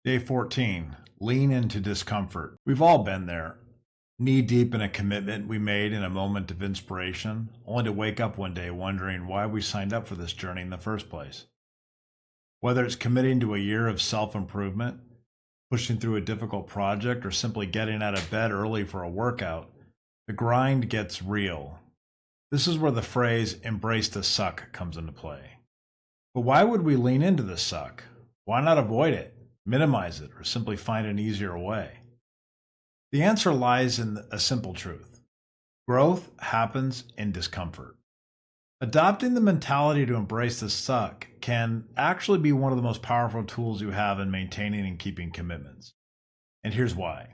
Day 14, lean into discomfort. We've all been there, knee deep in a commitment we made in a moment of inspiration, only to wake up one day wondering why we signed up for this journey in the first place. Whether it's committing to a year of self improvement, pushing through a difficult project, or simply getting out of bed early for a workout, the grind gets real. This is where the phrase embrace the suck comes into play. But why would we lean into the suck? Why not avoid it, minimize it, or simply find an easier way? The answer lies in a simple truth. Growth happens in discomfort. Adopting the mentality to embrace the suck can actually be one of the most powerful tools you have in maintaining and keeping commitments. And here's why.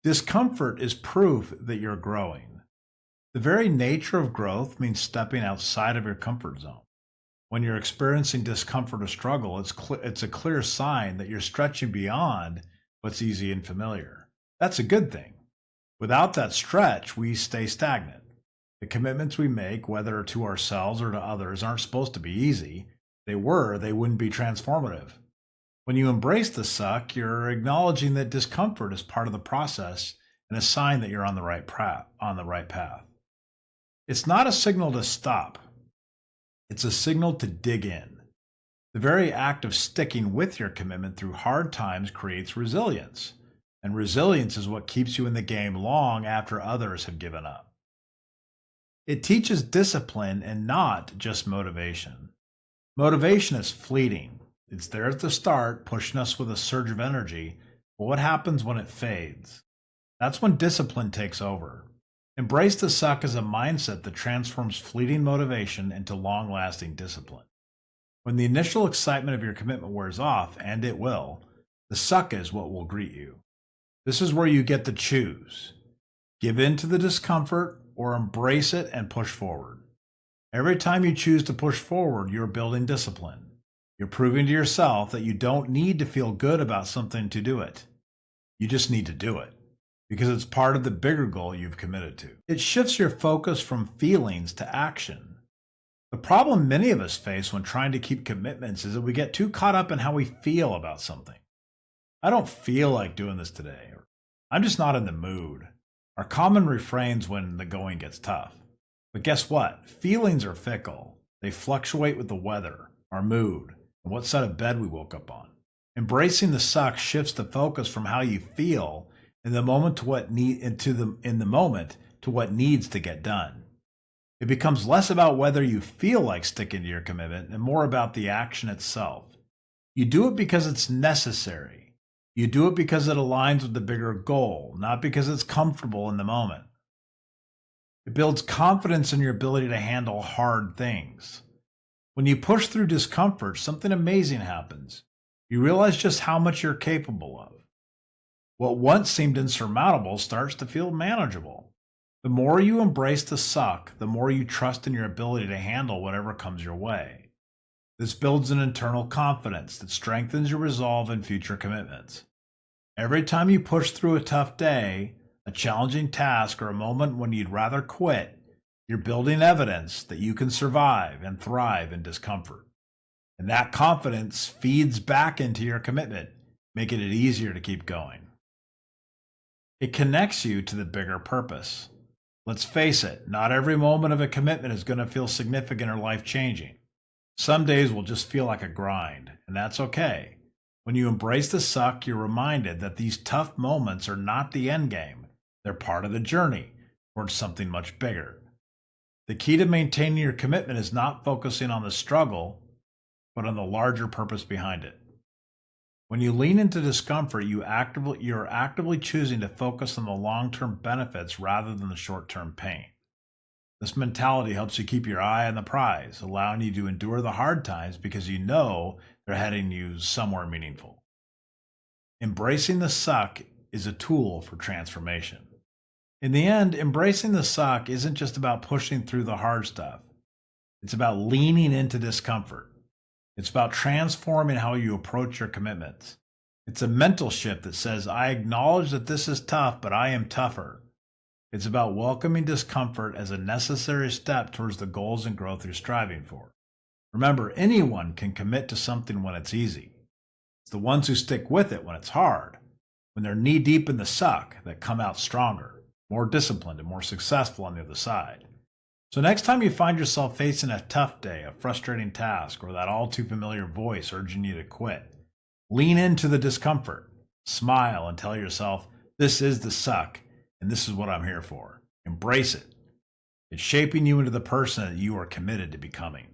Discomfort is proof that you're growing. The very nature of growth means stepping outside of your comfort zone. When you're experiencing discomfort or struggle, it's a clear sign that you're stretching beyond what's easy and familiar. That's a good thing. Without that stretch, we stay stagnant. The commitments we make, whether to ourselves or to others, aren't supposed to be easy. If they wouldn't be transformative. When you embrace the suck, you're acknowledging that discomfort is part of the process and a sign that you're on the right path. It's not a signal to stop. It's a signal to dig in. The very act of sticking with your commitment through hard times creates resilience. And resilience is what keeps you in the game long after others have given up. It teaches discipline and not just motivation. Motivation is fleeting. It's there at the start, pushing us with a surge of energy, but what happens when it fades? That's when discipline takes over. Embrace the suck as a mindset that transforms fleeting motivation into long-lasting discipline. When the initial excitement of your commitment wears off, and it will, the suck is what will greet you. This is where you get to choose. Give in to the discomfort or embrace it and push forward. Every time you choose to push forward, you're building discipline. You're proving to yourself that you don't need to feel good about something to do it. You just need to do it because it's part of the bigger goal you've committed to. It shifts your focus from feelings to action. The problem many of us face when trying to keep commitments is that we get too caught up in how we feel about something. I don't feel like doing this today, or I'm just not in the mood, are common refrains when the going gets tough. But guess what? Feelings are fickle. They fluctuate with the weather, our mood, and what side of bed we woke up on. Embracing the suck shifts the focus from how you feel in the moment to what needs to get done. It becomes less about whether you feel like sticking to your commitment and more about the action itself. You do it because it's necessary. You do it because it aligns with the bigger goal, not because it's comfortable in the moment. It builds confidence in your ability to handle hard things. When you push through discomfort, something amazing happens. You realize just how much you're capable of. What once seemed insurmountable starts to feel manageable. The more you embrace the suck, the more you trust in your ability to handle whatever comes your way. This builds an internal confidence that strengthens your resolve in future commitments. Every time you push through a tough day, a challenging task, or a moment when you'd rather quit, you're building evidence that you can survive and thrive in discomfort. And that confidence feeds back into your commitment, making it easier to keep going. It connects you to the bigger purpose. Let's face it, not every moment of a commitment is going to feel significant or life-changing. Some days will just feel like a grind, and that's okay. When you embrace the suck, you're reminded that these tough moments are not the end game. They're part of the journey towards something much bigger. The key to maintaining your commitment is not focusing on the struggle, but on the larger purpose behind it. When you lean into discomfort, you're actively choosing to focus on the long-term benefits rather than the short-term pain. This mentality helps you keep your eye on the prize, allowing you to endure the hard times because you know they're heading you somewhere meaningful. Embracing the suck is a tool for transformation. In the end, embracing the suck isn't just about pushing through the hard stuff. It's about leaning into discomfort. It's about transforming how you approach your commitments. It's a mental shift that says, I acknowledge that this is tough, but I am tougher. It's about welcoming discomfort as a necessary step towards the goals and growth you're striving for. Remember, anyone can commit to something when it's easy. It's the ones who stick with it when it's hard, when they're knee deep in the suck, that come out stronger, more disciplined, and more successful on the other side. So next time you find yourself facing a tough day, a frustrating task, or that all too familiar voice urging you to quit, lean into the discomfort, smile, and tell yourself, this is the suck, and this is what I'm here for. Embrace it. It's shaping you into the person that you are committed to becoming.